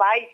22,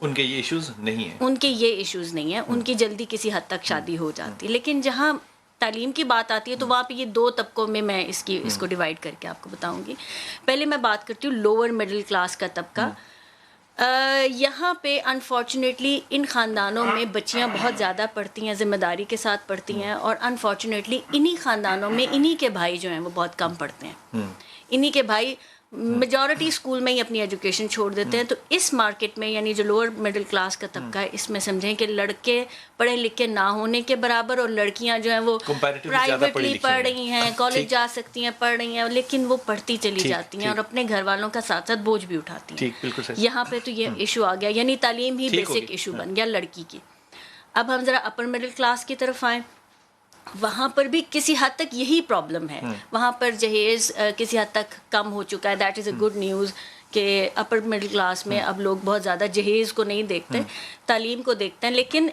ان کے یہ ایشوز نہیں ہیں، ان کے یہ ایشوز نہیں ہیں، ان کی جلدی کسی حد تک شادی ہو جاتی ہے. لیکن جہاں تعلیم کی بات آتی ہے تو وہاں پہ یہ دو طبقوں میں اس کو ڈیوائڈ کر کے آپ کو بتاؤں گی. پہلے میں بات کرتی ہوں لوور مڈل کلاس کا طبقہ. یہاں پہ انفارچونیٹلی ان خاندانوں میں بچیاں بہت زیادہ پڑھتی ہیں، ذمہ داری کے ساتھ پڑھتی ہیں، اور انفارچونیٹلی انہی خاندانوں میں انہی کے بھائی جو ہیں وہ بہت کم پڑھتے ہیں. انہی کے بھائی میجورٹی اسکول میں ہی اپنی ایجوکیشن چھوڑ دیتے ہیں. تو اس مارکیٹ میں یعنی جو لوور مڈل کلاس کا طبقہ ہے، اس میں سمجھیں کہ لڑکے پڑھے لکھے نہ ہونے کے برابر، اور لڑکیاں جو ہیں وہ پرائیویٹلی پڑھ رہی ہیں، کالج جا سکتی ہیں، پڑھ رہی ہیں، لیکن وہ پڑھتی چلی جاتی ہیں اور اپنے گھر والوں کا ساتھ ساتھ بوجھ بھی اٹھاتی ہیں. یہاں پہ تو یہ ایشو آ گیا، یعنی تعلیم ہی بیسک ایشو بن گیا لڑکی کی. اب ہم ذرا اپر مڈل کلاس کی طرف آئیں. وہاں پر بھی کسی حد تک یہی پرابلم ہے. وہاں پر جہیز کسی حد تک کم ہو چکا ہے. That is a good news کہ اپر مڈل کلاس میں اب لوگ بہت زیادہ جہیز کو نہیں دیکھتے، تعلیم کو دیکھتے ہیں. لیکن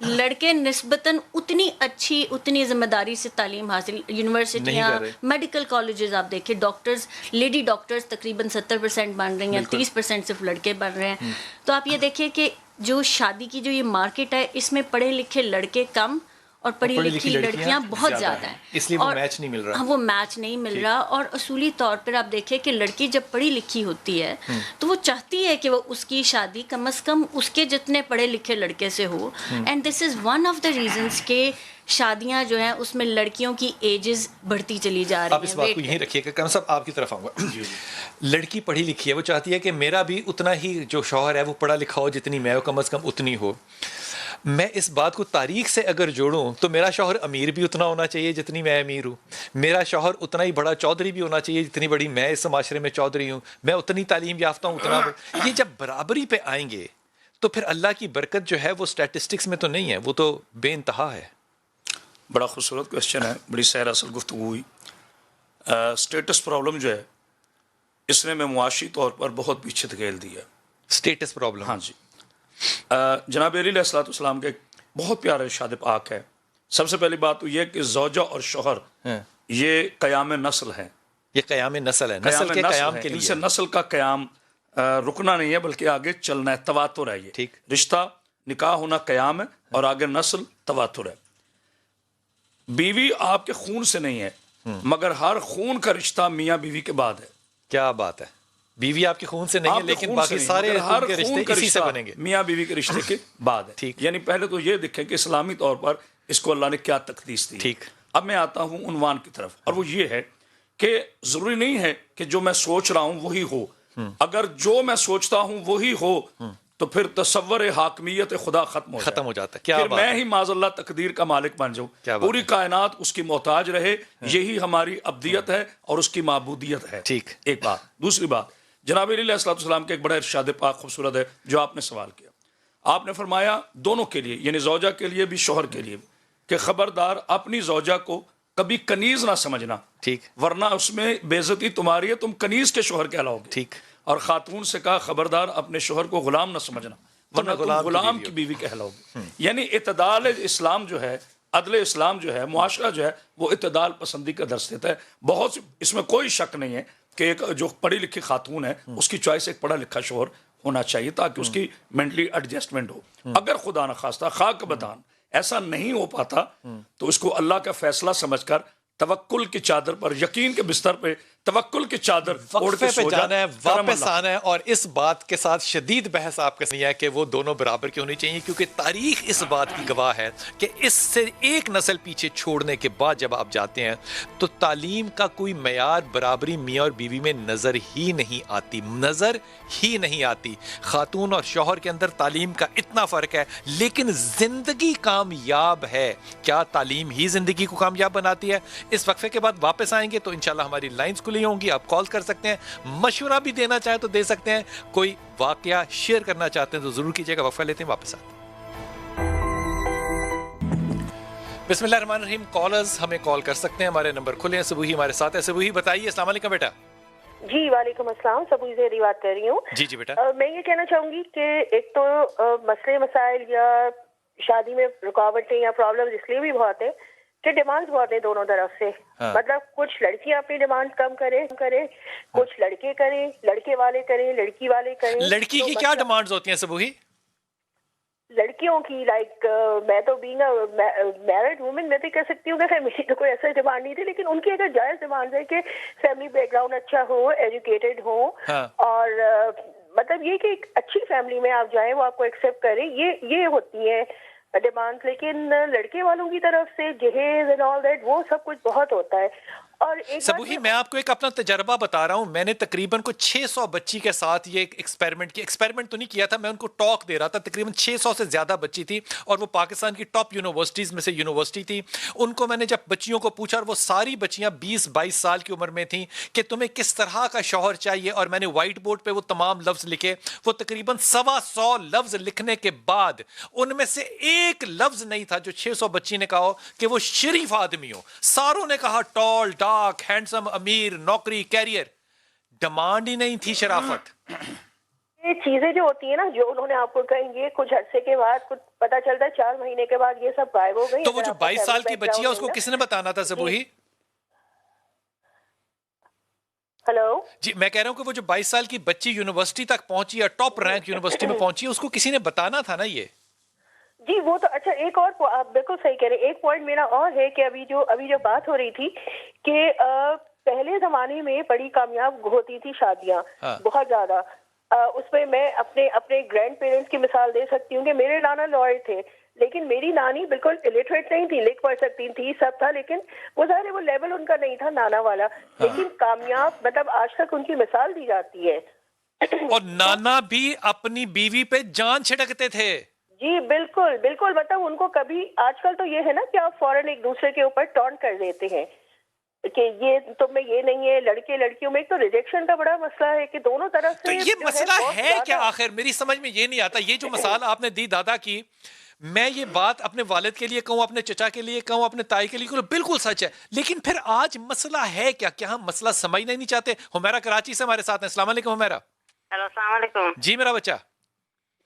لڑکے نسبتاً اتنی اچھی، اتنی ذمہ داری سے تعلیم حاصل، یونیورسٹیاں، میڈیکل کالجز آپ دیکھیں، ڈاکٹرز، لیڈی ڈاکٹرز تقریباً 70% بن رہی ہیں، 30% صرف لڑکے بن رہے ہیں. تو آپ یہ دیکھیں کہ جو شادی کی جو یہ مارکیٹ ہے، اس میں پڑھے لکھے لڑکے کم اور پڑھی لکھی لڑکیاں بہت زیادہ ہیں، اس لیے وہ میچ نہیں مل رہا. وہ میچ نہیں مل رہا. اور اصولی طور پر آپ دیکھیں کہ لڑکی جب پڑھی لکھی ہوتی ہے تو وہ چاہتی ہے کہ وہ اس کی شادی کم از کم اس کے جتنے پڑھے لکھے لڑکے سے ہو. And this is one of the reasons کہ شادیاں جو ہیں اس میں لڑکیوں کی ایجز بڑھتی چلی جا رہی ہیں. آپ اس بات کو یہیں رکھیے کہ کرم صاحب آپ کی طرف آؤں گا. لڑکی پڑھی لکھی ہے، وہ چاہتی ہے کہ میرا بھی اتنا ہی جو شوہر ہے وہ پڑھا لکھا ہو جتنی میں ہو، کم از کم اتنی ہو. میں اس بات کو تاریخ سے اگر جوڑوں تو میرا شوہر امیر بھی اتنا ہونا چاہیے جتنی میں امیر ہوں، میرا شوہر اتنا ہی بڑا چودھری بھی ہونا چاہیے جتنی بڑی میں اس معاشرے میں چودھری ہوں، میں اتنی تعلیم یافتہ ہوں اتنا. یہ جب برابری پہ آئیں گے تو پھر اللہ کی برکت جو ہے وہ اسٹیٹسٹکس میں تو نہیں ہے، وہ تو بے انتہا ہے. بڑا خوبصورت کوشچن ہے، بڑی سیر اصل گفتگو ہوئی. اسٹیٹس پرابلم جو ہے اس نے میں معاشی طور پر بہت پیچھے دھکیل دی ہے. Status problem? ہاں جی. جناب علی علیہ الصلوۃ والسلام کے ایک بہت پیارا ارشاد پاک ہے. سب سے پہلی بات تو یہ کہ زوجہ اور شوہر یہ قیام نسل ہے. یہ قیام نسل ہے، نسل کے قیام کے لیے. ان سے نسل کا قیام رکنا نہیں ہے بلکہ آگے چلنا ہے، تواتر ہے. یہ ٹھیک، رشتہ نکاح ہونا قیام ہے اور آگے نسل تواتر ہے. بیوی آپ کے خون سے نہیں ہے مگر ہر خون کا رشتہ میاں بیوی کے بعد ہے. کیا بات ہے، بیوی آپ کے خون سے نہیں ہے لیکن باقی سارے ہر کے خون رشتے کا اسی سے رشتہ بنیں گے میاں بیوی کے رشتے کے بعد ہے. ٹھیک. یعنی پہلے تو یہ دیکھیں کہ اسلامی طور پر اس کو اللہ نے کیا تقدیس دی. ٹھیک. اب میں آتا ہوں عنوان کی طرف، اور وہ یہ ہے کہ ضروری نہیں ہے کہ جو میں سوچ رہا ہوں وہی ہو. اگر جو میں سوچتا ہوں وہی ہو تو پھر تصور حاکمیت خدا ختم ہو جاتا ہے. پھر میں ہی معاذ اللہ تقدیر کا مالک بن جاؤں، پوری کائنات اس کی محتاج رہے. یہی ہماری ابدیت ہے اور اس کی معبودیت ہے. ٹھیک. ایک بات. دوسری بات، جناب علی علیہ السلام کے ایک بڑا ارشاد پاک خوبصورت ہے جو آپ نے سوال کیا. آپ نے فرمایا دونوں کے لیے، یعنی زوجہ کے لیے بھی شوہر کے لیے بھی، کہ خبردار اپنی زوجہ کو کبھی کنیز نہ سمجھنا. ٹھیک. ورنہ اس میں بے عزتی تمہاری ہے، تم کنیز کے شوہر کہلاؤ گے. ٹھیک. اور خاتون سے کہا خبردار اپنے شوہر کو غلام نہ سمجھنا ورنہ تم غلام کی بیوی کہلاؤ گے. یعنی اعتدال اسلام جو ہے، عدل اسلام جو ہے، معاشرہ جو ہے وہ اعتدال پسندی کا درس دیتا ہے. بہت اس میں کوئی شک نہیں ہے کہ ایک جو پڑھی لکھی خاتون ہے اس کی چوائس ایک پڑھا لکھا شوہر ہونا چاہیے تاکہ اس کی مینٹلی ایڈجسٹمنٹ ہو. اگر خدا نخواستہ خاک بدان ایسا نہیں ہو پاتا تو اس کو اللہ کا فیصلہ سمجھ کر توکل کی چادر پر، یقین کے بستر پہ توکل کی چادر اوڑھ کے سو جانا ہے، واپس آنا ہے. اور اس بات کے ساتھ شدید بحث آپ کے ساتھ ہے کہ وہ دونوں برابر کی ہونی چاہیے، کیونکہ تاریخ اس بات کی گواہ ہے کہ اس سے ایک نسل پیچھے چھوڑنے کے بعد جب آپ جاتے ہیں تو تعلیم کا کوئی معیار برابری میاں اور بیوی میں نظر ہی نہیں آتی. خاتون اور شوہر کے اندر تعلیم کا اتنا فرق ہے لیکن زندگی کامیاب ہے. کیا تعلیم ہی زندگی کو کامیاب بناتی ہے؟ اس وقفے کے بعد واپس آئیں گے تو انشاءاللہ ہماری لائنز کھلی ہوں گی، آپ کال کر سکتے ہیں، مشورہ بھی دینا چاہیں تو دے سکتے ہیں، کوئی واقعہ شیئر کرنا چاہتے ہیں تو ضرور کیجئے گا. وقفہ لیتے ہیں، واپس آتے ہیں. بسم اللہ الرحمن الرحیم. کالرز ہمیں کال کر سکتے ہیں، ہمارے نمبر کھلے ہیں. سبوہی ہمارے ساتھ ہے. سبوہی بتائیے. السلام علیکم بیٹا. جی وعلیکم السلام. سبوہی زہری بات کر رہی ہوں. جی بیٹا. میں یہ کہنا چاہوں گی کہ ایک تو مسئلے مسائل یا شادی میں رکاوٹیں یا پرابلم اس لیے بھی بہت ہے کہ ڈیمانڈ بہت ہے دونوں طرف سے. مطلب کچھ لڑکیاں اپنی ڈیمانڈ کم کریں کچھ لڑکے کریں, لڑکے والے کریں, لڑکی والے کریں. لڑکی کی کیا ڈیمانڈز ہوتی ہیں سبوہی؟ لڑکیوں کی لائک میں تو بینگ میرڈ وومن میں تو کہہ سکتی ہوں کہ فیملی تو کوئی ایسا ڈیمانڈ نہیں تھی, لیکن ان کی اگر جائز ڈیمانڈ ہے کہ فیملی بیک گراؤنڈ اچھا ہو, ایجوکیٹڈ ہو, اور مطلب یہ کہ ایک اچھی فیملی میں آپ جائیں, وہ آپ کو ایکسیپٹ کریں, یہ ہوتی ہیں ڈیمانڈ. لیکن لڑکے والوں کی طرف سے جہیز اینڈ آل دیٹ وہ سب کچھ بہت ہوتا ہے. اور سبوہی میں آپ کو ایک اپنا تجربہ بتا رہا ہوں. میں نے تقریباً کو 600 بچی کے ساتھ یہ ایکسپیریمنٹ تو نہیں کیا تھا, میں ان کو ٹاک دے رہا تھا. تقریباً 600 سے زیادہ بچی تھی اور وہ پاکستان کی ٹاپ یونیورسٹیز میں سے یونیورسٹی تھی. ان کو میں نے جب بچیوں کو پوچھا, اور وہ ساری بچیاں 20-22 سال کی عمر میں تھیں, کہ تمہیں کس طرح کا شوہر چاہیے, اور میں نے وائٹ بورڈ پہ وہ تمام لفظ لکھے. وہ تقریباً 125 لفظ لکھنے کے بعد ان میں سے ایک لفظ نہیں تھا جو 600 بچی نے کہا کہ وہ شریف آدمی ہو. ساروں نے کہا ٹال, ڈارک, ہینڈسم, امیر, نوکری, کیریئر. ڈیمانڈ ہی نہیں تھی شرافت. یہ چیزیں جو ہوتی ہیں نا, جو انہوں نے آپ کو کہیں گے, کچھ عرصے کے بعد کچھ پتا چلتا ہے 4 مہینے کے بعد یہ سب غائب ہو گئی. تو وہ جو 22 سال کی بچی ہے اس کو کس نے بتانا تھا سبوہی؟ ہلو جی میں کہہ رہا ہوں کہ وہ جو 22 سال کی بچی یونیورسٹی تک پہنچی یا ٹاپ رینک یونیورسٹی میں پہنچی, اس کو کسی نے بتانا تھا نا یہ. جی وہ تو اچھا. ایک اور آپ بالکل صحیح کہہ رہے ہیں. ایک پوائنٹ میرا اور ہے کہ ابھی جو بات ہو رہی تھی کہ پہلے زمانے میں بڑی کامیاب ہوتی تھی شادیاں بہت زیادہ. اس میں میں اپنے گرینڈ پیرنٹس کی مثال دے سکتی ہوں کہ میرے نانا لائر تھے, لیکن میری نانی بالکل الٹریٹ نہیں تھی, لکھ پڑھ سکتی تھی, سب تھا, لیکن وہ ظاہر وہ لیول ان کا نہیں تھا نانا والا, لیکن کامیاب مطلب آج تک ان کی مثال دی جاتی ہے. اور نانا بھی اپنی بیوی پہ جان چھڑکتے تھے. جی بالکل بالکل. مطلب ان کو کبھی, آج کل تو یہ ہے نا کہ آپ فوراً ایک دوسرے کے اوپر ٹونٹ کر دیتے ہیں کہ یہ تم میں یہ نہیں ہے. لڑکے لڑکیوں میں ایک تو ریجیکشن کا بڑا مسئلہ ہے کہ دونوں طرف سے. تو یہ مسئلہ ہے کیا آخر؟ میری سمجھ میں یہ نہیں آتا. یہ جو مثال آپ نے دی دادا کی, میں یہ بات اپنے والد کے لیے کہوں, اپنے چچا کے لیے کہوں, اپنے تائی کے لیے کہوں, بالکل سچ ہے. لیکن پھر آج مسئلہ ہے کیا ہم مسئلہ سمجھنا نہیں چاہتے؟ ہمیرا کراچی سے ہمارے ساتھ ہیں. السلام علیکم ہمیرا. ہیلو السلام علیکم. جی میرا بچہ.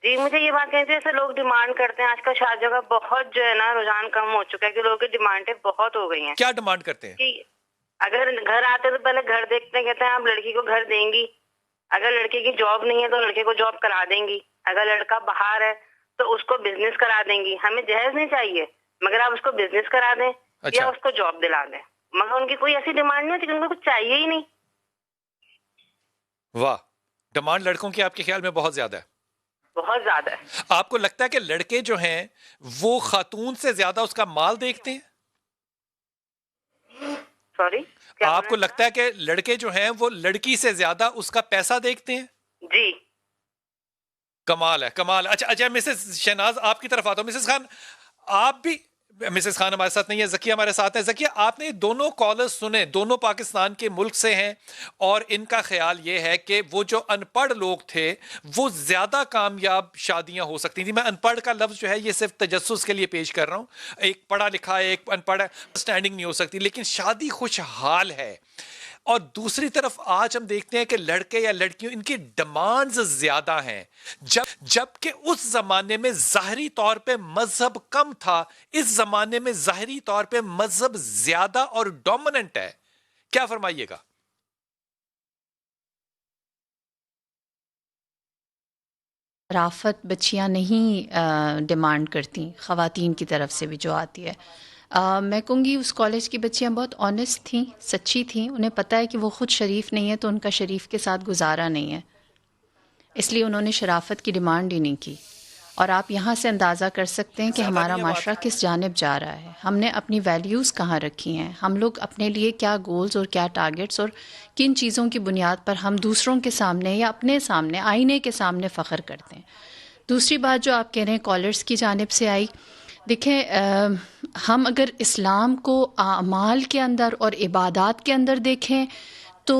جی مجھے یہ بات کہنی جیسے لوگ ڈیمانڈ کرتے ہیں, آج کل شادیوں کا بہت جو ہے نا رجحان کم ہو چکا ہے کہ لوگوں کی ڈیمانڈیں بہت ہو گئی ہیں. کیا ڈیمانڈ کرتے ہیں؟ کہ اگر گھر آتے تو پہلے گھر دیکھتے ہیں, کہتے ہیں آپ لڑکی کو گھر دیں گی, اگر لڑکے کی جاب نہیں ہے تو لڑکے کو جاب کرا دیں گی, اگر لڑکا باہر ہے تو اس کو بزنس کرا دیں گی. ہمیں جہیز نہیں چاہیے مگر آپ اس کو بزنس کرا دیں یا اس کو جاب دلا دیں, مگر ان کی کوئی ایسی ڈیمانڈ نہیں ہوتی کہ ان کو کچھ چاہیے ہی نہیں. واہ, ڈیمانڈ لڑکوں کی آپ کے خیال میں بہت زیادہ ہے؟ بہت زیادہ ہے. آپ کو لگتا ہے کہ لڑکے جو ہیں وہ خاتون سے زیادہ اس کا مال دیکھتے ہیں؟ سوری, آپ کو لگتا ہے کہ لڑکے جو ہیں وہ لڑکی سے زیادہ اس کا پیسہ دیکھتے ہیں؟ جی کمال ہے, کمال. اچھا مسز شہناز آپ کی طرف آتا ہوں. مسز خان آپ بھی, مسز خان ہمارے ساتھ نہیں ہے, ذکیہ ہمارے ساتھ ہے. ذکیہ آپ نے دونوں کالرز سنے, دونوں پاکستان کے ملک سے ہیں, اور ان کا خیال یہ ہے کہ وہ جو ان پڑھ لوگ تھے وہ زیادہ کامیاب شادیاں ہو سکتی تھیں. میں ان پڑھ کا لفظ جو ہے یہ صرف تجسس کے لیے پیش کر رہا ہوں. ایک پڑھا لکھا ہے, ایک ان پڑھ ہے, اسٹینڈنگ نہیں ہو سکتی, لیکن شادی خوشحال ہے. اور دوسری طرف آج ہم دیکھتے ہیں کہ لڑکے یا لڑکیوں ان کی ڈیمانڈز زیادہ ہیں, جبکہ اس زمانے میں ظاہری طور پہ مذہب کم تھا, اس زمانے میں ظاہری طور پہ مذہب زیادہ اور ڈومیننٹ ہے. کیا فرمائیے گا؟ شرافت بچیاں نہیں ڈیمانڈ کرتی, خواتین کی طرف سے بھی جو آتی ہے. میں کہوں گی اس کالج کی بچیاں بہت آنیسٹ تھیں, سچی تھیں. انہیں پتہ ہے کہ وہ خود شریف نہیں ہے تو ان کا شریف کے ساتھ گزارا نہیں ہے, اس لیے انہوں نے شرافت کی ڈیمانڈ ہی نہیں کی. اور آپ یہاں سے اندازہ کر سکتے ہیں کہ ہمارا معاشرہ کس جانب جا رہا ہے. ہم نے اپنی ویلیوز کہاں رکھی ہیں, ہم لوگ اپنے لیے کیا گولز اور کیا ٹارگٹس اور کن چیزوں کی بنیاد پر ہم دوسروں کے سامنے یا اپنے سامنے آئینے کے سامنے فخر کرتے ہیں. دوسری بات جو آپ کہہ رہے ہیں کالرز کی جانب سے آئی, دیکھیں ہم اگر اسلام کو اعمال کے اندر اور عبادات کے اندر دیکھیں تو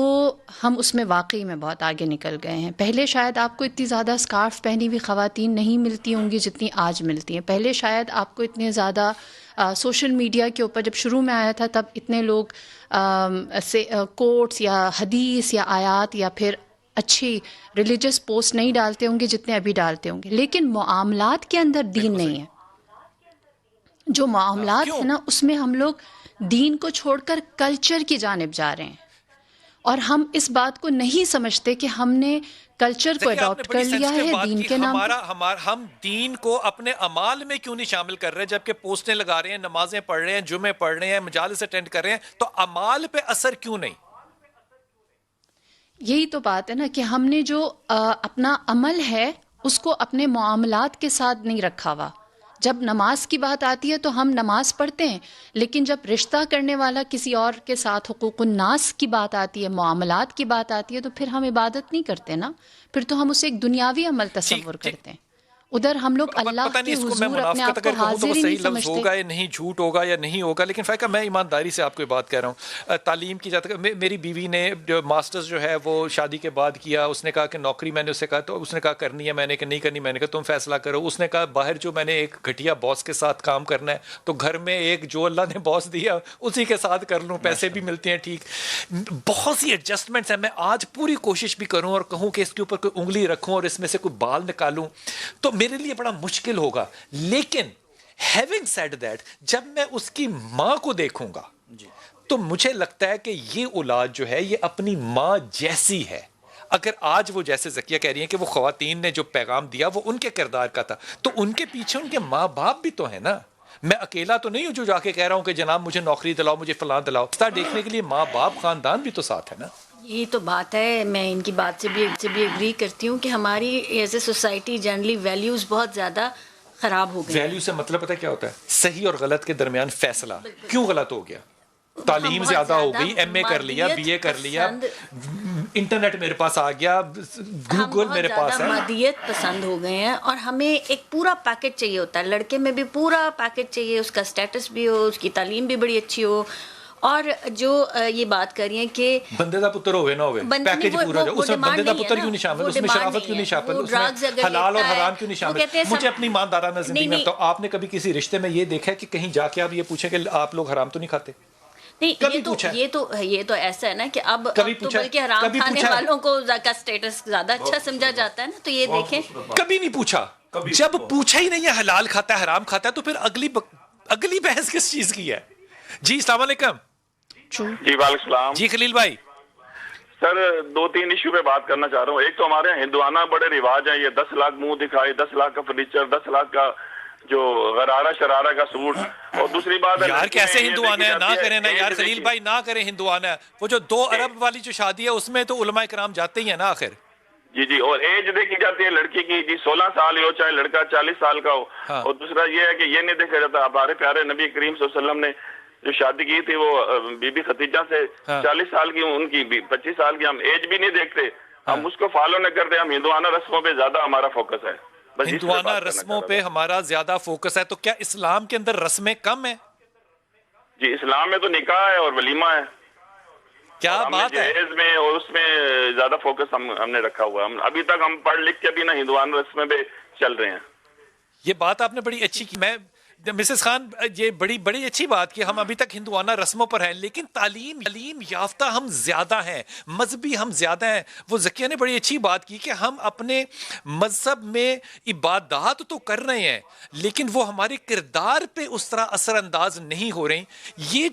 ہم اس میں واقعی میں بہت آگے نکل گئے ہیں. پہلے شاید آپ کو اتنی زیادہ سکارف پہنی ہوئی خواتین نہیں ملتی ہوں گی جتنی آج ملتی ہیں. پہلے شاید آپ کو اتنے زیادہ سوشل میڈیا کے اوپر جب شروع میں آیا تھا تب اتنے لوگ کوٹس یا حدیث یا آیات یا پھر اچھی ریلیجس پوسٹ نہیں ڈالتے ہوں گے جتنے ابھی ڈالتے ہوں گے. لیکن معاملات کے اندر دین نہیں ہے. جو معاملات ہیں نا اس میں ہم لوگ دین کو چھوڑ کر کلچر کی جانب جا رہے ہیں، اور ہم اس بات کو نہیں سمجھتے کہ ہم نے کلچر کو اڈاپٹ کر لیا ہے دین کے نام پر۔ ہم دین کو اپنے اعمال میں کیوں نہیں شامل کر رہے، جبکہ پوسٹیں لگا رہے ہیں، نمازیں پڑھ رہے ہیں، جمعے پڑھ رہے ہیں، مجالس اٹینڈ کر رہے ہیں، تو اعمال پہ اثر کیوں نہیں؟ یہی تو بات ہے نا کہ ہم نے جو اپنا عمل ہے اس کو اپنے معاملات کے ساتھ نہیں رکھا ہوا۔ جب نماز کی بات آتی ہے تو ہم نماز پڑھتے ہیں، لیکن جب رشتہ کرنے والا کسی اور کے ساتھ حقوق الناس کی بات آتی ہے، معاملات کی بات آتی ہے، تو پھر ہم عبادت نہیں کرتے نا، پھر تو ہم اسے ایک دنیاوی عمل تصور کرتے ہیں۔ ادھر ہم لوگ اللہ کے حضور اپنے آپ کو حاضر ہی نہیں سمجھتے۔ ہوگا یا نہیں، جھوٹ ہوگا یا نہیں ہوگا، لیکن فائقہ میں ایمانداری سے آپ کو بات کہہ رہا ہوں۔ تعلیم کی جاتا ہے، میری بیوی نے جو ماسٹرز جو ہے وہ شادی کے بعد کیا، اس نے کہا کہ نوکری، میں نے اسے کہا تو اس نے کہا کرنی ہے، میں نے کہا نہیں کرنی، میں نے کہا تم فیصلہ کرو۔ اس نے کہا باہر جو میں نے ایک گھٹیا باس کے ساتھ کام کرنا ہے تو گھر میں ایک جو اللہ نے باس دیا اسی کے ساتھ کر لوں، پیسے بھی ملتے ہیں ٹھیک۔ بہت سی ایڈجسٹمنٹس ہیں، میں آج پوری کوشش بھی کروں اور کہوں کہ اس کے اوپر کوئی انگلی رکھوں اور اس میں سے کوئی بال نکالوں تو میرے لیے بڑا مشکل ہوگا۔ لیکن having said that، جب میں اس کی ماں کو دیکھوں گا تو مجھے لگتا ہے کہ یہ اولاد جو ہے یہ اپنی ماں جیسی ہے۔ اگر آج وہ جیسے زکیہ کہہ رہی ہیں کہ وہ خواتین نے جو پیغام دیا وہ ان کے کردار کا تھا، تو ان کے پیچھے ان کے ماں باپ بھی تو ہیں نا۔ میں اکیلا تو نہیں ہوں جو جا کے کہہ رہا ہوں کہ جناب مجھے نوکری دلاؤ، مجھے فلاں دلاؤ۔ دیکھنے کے لیے ماں باپ، خاندان بھی تو ساتھ ہے نا۔ یہ تو بات ہے، میں ان کی بات سے بھی ایگری کرتی ہوں کہ ہماری as a society generally values بہت زیادہ خراب ہو گئے۔ ویلیو سے مطلب پتہ کیا ہوتا ہے؟ صحیح اور غلط کے درمیان فیصلہ۔ کیوں غلط ہو گیا؟ تعلیم زیادہ ہو گئی، ایم اے کر لیا، بی اے کر لیا، انٹرنیٹ میرے پاس آ گیا، گوگل میرے پاس ہے۔ مادیت پسند ہو گئے ہیں اور ہمیں ایک پورا پیکج چاہیے ہوتا ہے، لڑکے میں بھی پورا پیکج چاہیے، اس کا سٹیٹس بھی ہو، اس کی تعلیم بھی بڑی اچھی ہو، اور جو یہ بات کر رہی ہیں کہ بندے دا پتر ہوئے نہ ہوئے، پیکج پورا ہو، اس میں بندے دا پتر کیوں نہیں شامل، اس میں شرافت کیوں نہیں شامل، اس میں حلال اور حرام کیوں نہیں شامل؟ مجھے اپنی ایماندارانہ زندگی میں بتاؤ، آپ نے کبھی کسی رشتے میں یہ دیکھا ہے کہ کہیں جا کے آپ یہ پوچھیں کہ آپ لوگ حرام تو نہیں کھاتے؟ نہیں، یہ تو ایسا ہے نا کہ اب تو بلکہ حرام کھانے والوں کو کا سٹیٹس زیادہ اچھا سمجھا جاتا ہے نا، تو یہ دیکھیں کبھی نہیں پوچھا۔ جب پوچھا ہی نہیں ہے حلال کھاتا ہے حرام کھاتا ہے تو پھر اگلی بحث کس چیز کی ہے؟ جی السلام علیکم۔ جی وعلیکم السلام۔ جی خلیل بھائی، سر 2-3 ایشو پہ بات کرنا چاہ رہا ہوں۔ ایک تو ہمارے ہندوانہ بڑے رواج ہیں، یہ 10 لاکھ منہ دکھائے، 10 لاکھ کا فرنیچر، 10 لاکھ کا جو غرارہ شرارہ کا سوٹ، اور دوسری بات ہے یار کیسے ہندوانہ ہے؟ نہ کریں نا یار خلیل بھائی، نہ کریں ہندوانہ۔ وہ جو 2 ارب والی جو شادی ہے اس میں تو علماء کرام جاتے ہی ہیں نا آخر۔ جی، اور ایج دیکھی جاتی ہے لڑکی کی، جی 16 سال ہو چاہے لڑکا 40 سال کا ہو۔ اور دوسرا یہ ہے کہ یہ نہیں دیکھا جاتا، ہمارے پیارے نبی کریم صلی اللہ علیہ وسلم نے جو شادی کی تھی وہ بی بی خدیجہ سے 40 سال کی، ان کی 25 سال کی، ہم ایج بھی نہیں دیکھتے، ہم اس کو فالو نہیں کرتے، ہم ہندوانہ رسموں پہ زیادہ ہمارا فوکس ہے۔ ہندوانہ رسموں پہ ہمارا زیادہ فوکس ہے، تو کیا اسلام کے اندر رسمیں کم ہیں؟ جی اسلام میں تو نکاح ہے اور ولیمہ ہے، کیا بات ہے؟ جہیز میں اور اس میں زیادہ فوکس ہم نے رکھا ہوا ہے۔ ابھی تک ہم پڑھ لکھ کے بھی نہ ہندوانہ رسمیں پہ چل رہے ہیں۔ یہ بات آپ نے بڑی اچھی کی، میں مسز خان یہ بڑی اچھی بات کی، ہم ابھی تک ہندوانہ رسموں پر ہیں، لیکن تعلیم یافتہ ہم زیادہ ہیں، مذہبی ہم زیادہ ہیں۔ وہ ذکیہ نے بڑی اچھی بات کی کہ ہم اپنے مذہب میں عبادات تو کر رہے ہیں لیکن وہ ہمارے کردار پہ اس طرح اثر انداز نہیں ہو رہی۔ یہ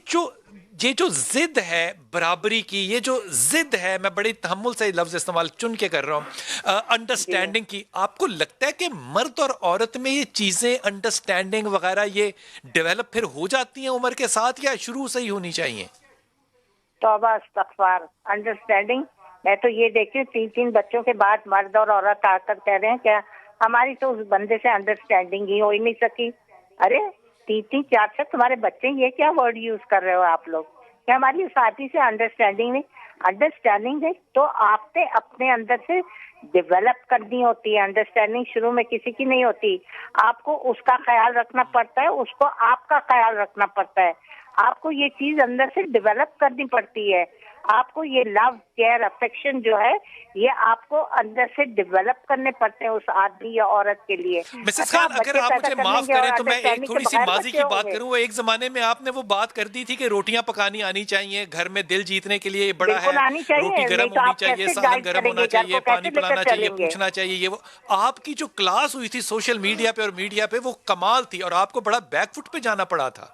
جو ضد ہے برابری کی، یہ جو ضد ہے، میں بڑی تحمل سے لفظ استعمال چن کے کر رہا ہوں، انڈرسٹینڈنگ کی، آپ کو لگتا ہے کہ مرد اور عورت میں یہ چیزیں انڈرسٹینڈنگ وغیرہ یہ ڈیولپ پھر ہو جاتی ہیں عمر کے ساتھ یا شروع سے ہی ہونی چاہیے؟ توبہ استغفار، انڈرسٹینڈنگ میں تو یہ دیکھی ہوں 3 بچوں کے بعد مرد اور عورت آ کر کہہ رہے ہیں کہ ہماری تو اس بندے سے انڈرسٹینڈنگ ہی ہو ہی نہیں سکی۔ ارے 3-4 تمہارے بچے، یہ کیا ورڈ یوز کر رہے ہو آپ لوگ کہ ہماری ساتھی سے انڈرسٹینڈنگ نہیں تو آپ نے اپنے اندر سے ڈیولپ کرنی ہوتی ہے۔ انڈرسٹینڈنگ شروع میں کسی کی نہیں ہوتی، آپ کو اس کا خیال رکھنا پڑتا ہے، اس کو آپ کا خیال رکھنا پڑتا ہے، آپ کو یہ چیز اندر سے ڈیولپ کرنی پڑتی ہے۔ آپ کو یہ لو کیئر افیکشن جو ہے یہ آپ کو اندر سے ڈیولپ کرنے پڑتے ہیں اس آدمی یا عورت کے لیے. مسز خان اگر آپ مجھے معاف کریں تو میں ایک تھوڑی سی ماضی کی بات کروں. وہ ایک زمانے میں آپ نے وہ بات کر دی تھی کہ روٹیاں پکانی آنی چاہیے, گھر میں دل جیتنے کے لیے بڑا ہے, روٹی گرم ہونی چاہیے, سالن گرم ہونا چاہیے, پانی پلانا چاہیے, پوچھنا چاہیے. یہ وہ آپ کی جو کلاس ہوئی تھی سوشل میڈیا پہ اور میڈیا پہ وہ کمال تھی, اور آپ کو بڑا بیک فٹ پہ جانا پڑا تھا.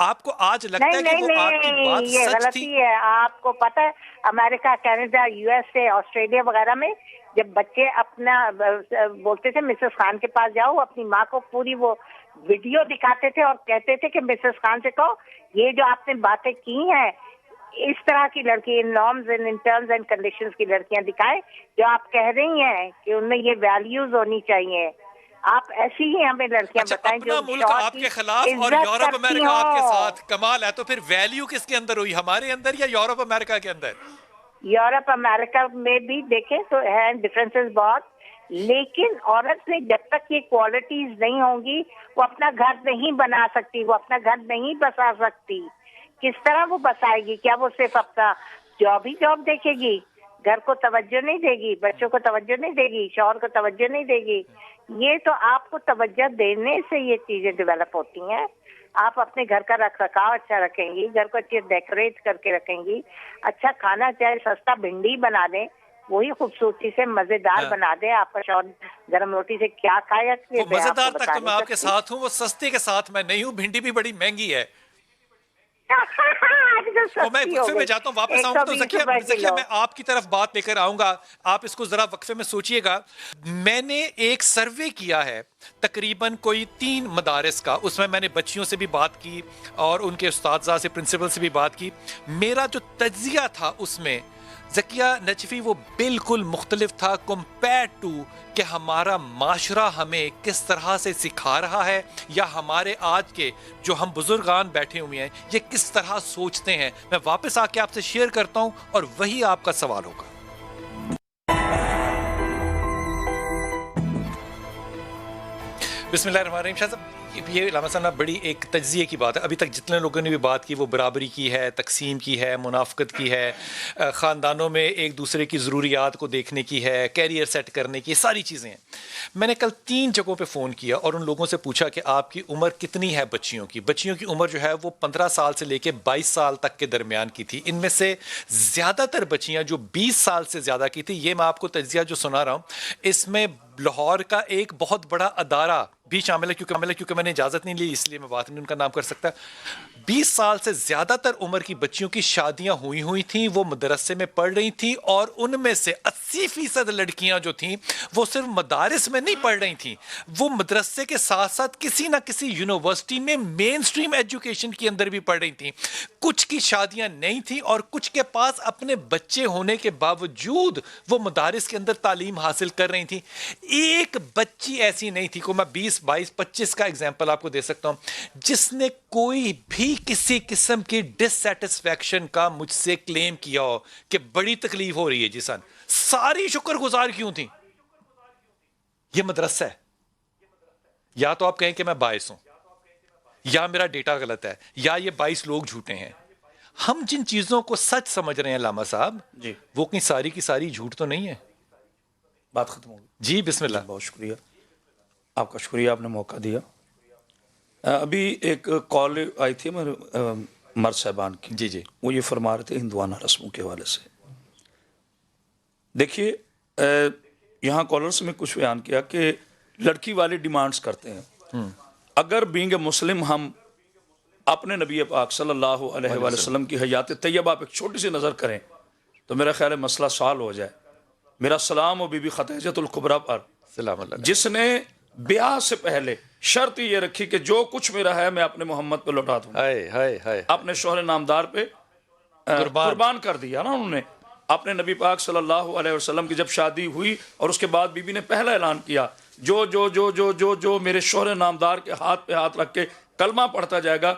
آپ کو آج لگتا ہے کہ وہ آپ کی بات یہ سچ غلطی تھی؟ ہے. آپ کو پتہ ہے امریکہ, Canada, U S A, Australia وغیرہ میں جب بچے اپنا بولتے تھے مسز خان کے پاس جاؤ, اپنی ماں کو پوری وہ ویڈیو دکھاتے تھے اور کہتے تھے کہ مسز خان سے کہو یہ جو آپ نے باتیں کی ہیں اس طرح کی لڑکی, ان نارمز ان ٹرمز اینڈ کنڈیشنز کی لڑکیاں دکھائیں جو آپ کہہ رہی ہیں کہ ان میں یہ ویلیوز ہونی چاہیے. آپ ایسی ہی ہمیں لڑکیاں بتائیں جو اپنا ملک آپ کے خلاف اور یورپ امریکہ آپ کے ساتھ, کمال ہے. تو پھر ویلیو کس کے اندر ہوئی, ہمارے اندر یا یورپ امریکہ کے اندر؟ یورپ امریکہ میں بھی دیکھیں تو ہیں ڈفرینسز بہت, لیکن عورت میں جب تک یہ کوالٹیز نہیں ہوں گی وہ اپنا گھر نہیں بنا سکتی, وہ اپنا گھر نہیں بسا سکتی. کس طرح وہ بسائے گی؟ کیا وہ صرف اپنا جاب ہی جاب دیکھے گی, گھر کو توجہ نہیں دے گی, بچوں کو توجہ نہیں دے گی, شوہر کو توجہ نہیں دے گی؟ یہ تو آپ کو توجہ دینے سے یہ چیزیں ڈیولپ ہوتی ہیں. آپ اپنے گھر کا رکھ رکھاؤ اچھا رکھیں گی, گھر کو اچھے ڈیکوریٹ کر کے رکھیں گی, اچھا کھانا چاہے سستا بھنڈی بنا دیں وہی خوبصورتی سے مزیدار بنا دیں. آپ کا شوہر گرم روٹی سے کیا کھائے وہ مزیدار تک تو میں آپ کے ساتھ ہوں, وہ سستے کے ساتھ میں نہیں ہوں. بھنڈی بھی بڑی مہنگی ہے. میں وقفے میں جاتا ہوں, واپس آؤں گا تو ذکیہ میں آپ کی طرف بات لے کر آؤں گا. آپ اس کو ذرا وقفے میں سوچئے گا. میں نے ایک سروے کیا ہے تقریباً کوئی 3 مدارس کا, اس میں نے بچیوں سے بھی بات کی اور ان کے اساتذہ سے, پرنسپل سے بھی بات کی. میرا جو تجزیہ تھا اس میں ذکیہ نجفی وہ بالکل مختلف تھا کمپیئر ٹو کہ ہمارا معاشرہ ہمیں کس طرح سے سکھا رہا ہے, یا ہمارے آج کے جو ہم بزرگان بیٹھے ہوئے ہیں یہ کس طرح سوچتے ہیں. میں واپس آ کے آپ سے شیئر کرتا ہوں اور وہی آپ کا سوال ہوگا. بسم اللہ الرحمن الرحیم. شاہ صاحب یہ علامہ صاحب بڑی ایک تجزیے کی بات ہے. ابھی تک جتنے لوگوں نے بھی بات کی وہ برابری کی ہے, تقسیم کی ہے, منافقت کی ہے, خاندانوں میں ایک دوسرے کی ضروریات کو دیکھنے کی ہے, کیریئر سیٹ کرنے کی, ساری چیزیں ہیں. میں نے کل 3 جگہوں پہ فون کیا اور ان لوگوں سے پوچھا کہ آپ کی عمر کتنی ہے بچیوں کی. بچیوں کی عمر جو ہے وہ 15 سال سے لے کے 22 سال تک کے درمیان کی تھی. ان میں سے زیادہ تر بچیاں جو 20 سال سے زیادہ کی تھی, یہ میں آپ کو تجزیہ جو سنا رہا ہوں اس میں لاہور کا ایک بہت بڑا ادارہ بھی شامل ہے, کیونکہ میں نے اجازت نہیں لی اس لیے میں بات نہیں ان کا نام کر سکتا. 20 سال سے زیادہ تر عمر کی بچیوں کی شادیاں ہوئی تھیں, وہ مدرسے میں پڑھ رہی تھیں, اور ان میں سے 80% لڑکیاں جو تھیں وہ صرف مدارس میں نہیں پڑھ رہی تھیں, وہ مدرسے کے ساتھ ساتھ کسی نہ کسی یونیورسٹی میں مین سٹریم ایجوکیشن کے اندر بھی پڑھ رہی تھیں. کچھ کی شادیاں نہیں تھیں اور کچھ کے پاس اپنے بچے ہونے کے باوجود وہ مدارس کے اندر تعلیم حاصل کر رہی تھیں. ایک بچی ایسی نہیں تھی, کو میں 20, 22, 25 کا ایگزامپل آپ کو دے سکتا ہوں, جس نے کوئی بھی کسی قسم کی ڈس سیٹسفیکشن کا مجھ سے کلیم کیا ہو کہ بڑی تکلیف ہو رہی ہے. جی سن, ساری شکر گزار کیوں تھی. یہ مدرسہ ہے. یا تو آپ کہیں کہ میں باعث ہوں, یا میرا ڈیٹا غلط ہے, یا یہ 22 لوگ جھوٹے ہیں. ہم جن چیزوں کو سچ سمجھ رہے ہیں علامہ صاحب, جی وہ کہیں ساری کی ساری جھوٹ تو نہیں ہے. بات ختم ہو گئی. جی بسم اللہ. بہت شکریہ آپ کا, شکریہ آپ نے موقع دیا. ابھی ایک کال آئی تھی مرد صاحبان کی. جی وہ یہ فرما رہے تھے ہندوانہ رسموں کے حوالے سے. دیکھیے یہاں کالرز میں کچھ بیان کیا کہ لڑکی والے ڈیمانڈز کرتے ہیں. اگر بینگ اے مسلم ہم اپنے نبی پاک صلی اللہ علیہ وآلہ وسلم کی حیات طیبہ پہ ایک چھوٹی سی نظر کریں تو میرا خیال ہے مسئلہ سال ہو جائے. میرا سلام و بی بی خدیجہ الکبریٰ پر, جس نے بیاہ سے پہلے شرط یہ رکھی کہ جو کچھ میرا ہے میں اپنے محمد پہ لوٹا دوں, اپنے شوہر نامدار پہ قربان کر دیا نا انہوں نے. اپنے نبی پاک صلی اللہ علیہ وسلم کی جب شادی ہوئی اور اس کے بعد بی بی نے پہلا اعلان کیا, جو جو جو جو جو جو میرے شوہر نامدار کے ہاتھ پہ ہاتھ رکھ کے کلمہ پڑھتا جائے گا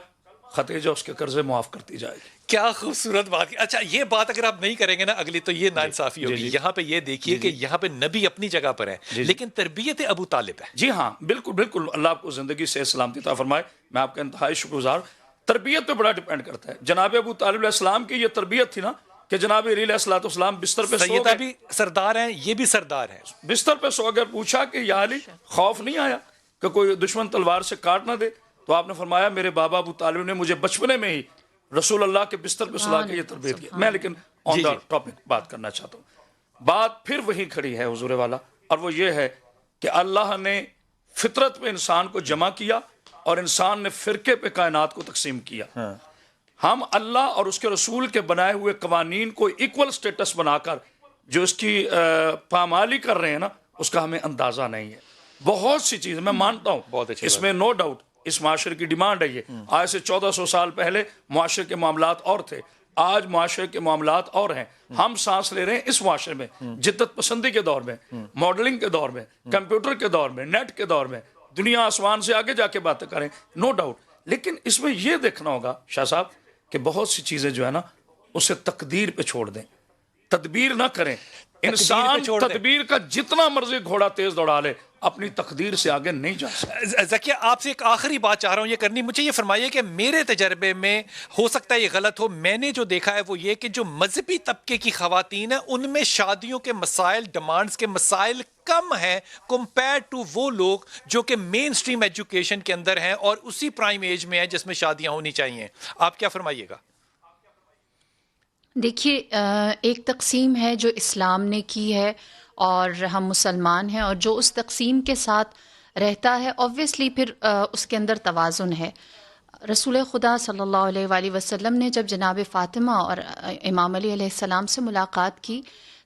خدیجہ اس کے قرضے معاف کرتی جائے گی. کیا خوبصورت بات. اچھا یہ بات اگر آپ نہیں کریں گے نا اگلی تو یہ ناانصافی ہوگی. یہاں پہ یہ دیکھیے کہ یہاں پہ نبی اپنی جگہ پر ہے, لیکن تربیت ابو طالب ہے. جی ہاں بالکل بالکل, اللہ آپ کو زندگی سے سلامتی عطا فرمائے. میں آپ کا انتہائی شکر گزار. تربیت پہ بڑا ڈیپینڈ کرتا ہے. جناب ابو طالب علیہ السلام کی یہ تربیت تھی نا, کہ جناب علیہ الصلوۃ والسلام بستر پہ سو سیدہ گئے، بھی سردار ہیں، یہ بھی سردار ہیں، بستر پہ سو گئے، پوچھا کہ یا علی خوف نہیں آیا کہ کوئی دشمن تلوار سے کاٹ نہ دے؟ تو آپ نے فرمایا میرے بابا ابو طالب نے مجھے بچپنے میں ہی رسول اللہ کے بستر پہ سلا کے یہ تربیت کی. میں لیکن آن دا ٹاپک بات کرنا چاہتا ہوں. بات پھر وہی کھڑی ہے حضور والا، اور وہ یہ ہے کہ اللہ نے فطرت پہ انسان کو جمع کیا اور انسان نے فرقے پہ کائنات کو تقسیم کیا. ہم اللہ اور اس کے رسول کے بنائے ہوئے قوانین کو ایکول سٹیٹس بنا کر جو اس کی پامالی کر رہے ہیں نا، اس کا ہمیں اندازہ نہیں ہے. بہت سی چیزیں میں مانتا ہوں، اس میں نو ڈاؤٹ اس معاشرے کی ڈیمانڈ ہے. یہ آج سے 1400 سال پہلے معاشرے کے معاملات اور تھے، آج معاشرے کے معاملات اور ہیں. ہم سانس لے رہے ہیں اس معاشرے میں جدت پسندی کے دور میں، ماڈلنگ کے دور میں، کمپیوٹر کے دور میں، نیٹ کے دور میں، دنیا آسمان سے آگے جا کے باتیں کریں، نو ڈاؤٹ. لیکن اس میں یہ دیکھنا ہوگا شاہ صاحب کہ بہت سی چیزیں جو ہے نا اسے تقدیر پہ چھوڑ دیں، تدبیر نہ کریں. انسان تدبیر کا جتنا مرضی گھوڑا تیز دوڑا لے، اپنی تقدیر سے آگے نہیں جا سکتا. زکیہ آپ سے ایک آخری بات چاہ رہا ہوں یہ کرنی، مجھے یہ فرمائیے کہ میرے تجربے میں ہو سکتا ہے یہ غلط ہو، میں نے جو دیکھا ہے وہ یہ کہ جو مذہبی طبقے کی خواتین ہیں ان میں شادیوں کے مسائل، ڈیمانڈز کے مسائل کم ہیں کمپیئر ٹو وہ لوگ جو کہ مین سٹریم ایجوکیشن کے اندر ہیں اور اسی پرائم ایج میں ہیں جس میں شادیاں ہونی چاہیے. آپ کیا فرمائیے گا؟ دیکھیے، ایک تقسیم ہے جو اسلام نے کی ہے اور ہم مسلمان ہیں، اور جو اس تقسیم کے ساتھ رہتا ہے اوبویسلی پھر اس کے اندر توازن ہے. رسول خدا صلی اللہ علیہ وآلہ وسلم نے جب جناب فاطمہ اور امام علی علیہ السلام سے ملاقات کی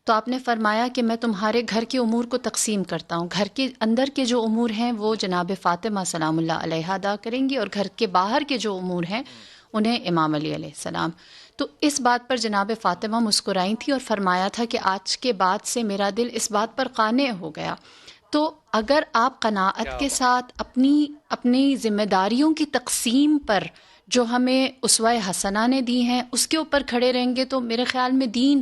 تو آپ نے فرمایا کہ میں تمہارے گھر کے امور کو تقسیم کرتا ہوں. گھر کے اندر کے جو امور ہیں وہ جناب فاطمہ سلام اللہ علیہا ادا کریں گی، اور گھر کے باہر کے جو امور ہیں انہیں امام علی علیہ السلام. تو اس بات پر جناب فاطمہ مسکرائی تھی اور فرمایا تھا کہ آج کے بعد سے میرا دل اس بات پر قانع ہو گیا. تو اگر آپ قناعت کے ساتھ اپنی ذمہ داریوں کی تقسیم پر جو ہمیں اسوہ حسنہ نے دی ہیں اس کے اوپر کھڑے رہیں گے تو میرے خیال میں دین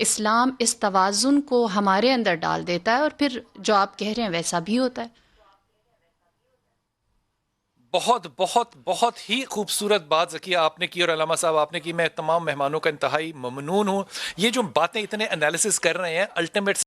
اسلام اس توازن کو ہمارے اندر ڈال دیتا ہے، اور پھر جو آپ کہہ رہے ہیں ویسا بھی ہوتا ہے. بہت بہت بہت ہی خوبصورت بات ذکیہ آپ نے کی اور علامہ صاحب آپ نے کی. میں تمام مہمانوں کا انتہائی ممنون ہوں. یہ جو باتیں اتنے انالیسس کر رہے ہیں الٹیمیٹ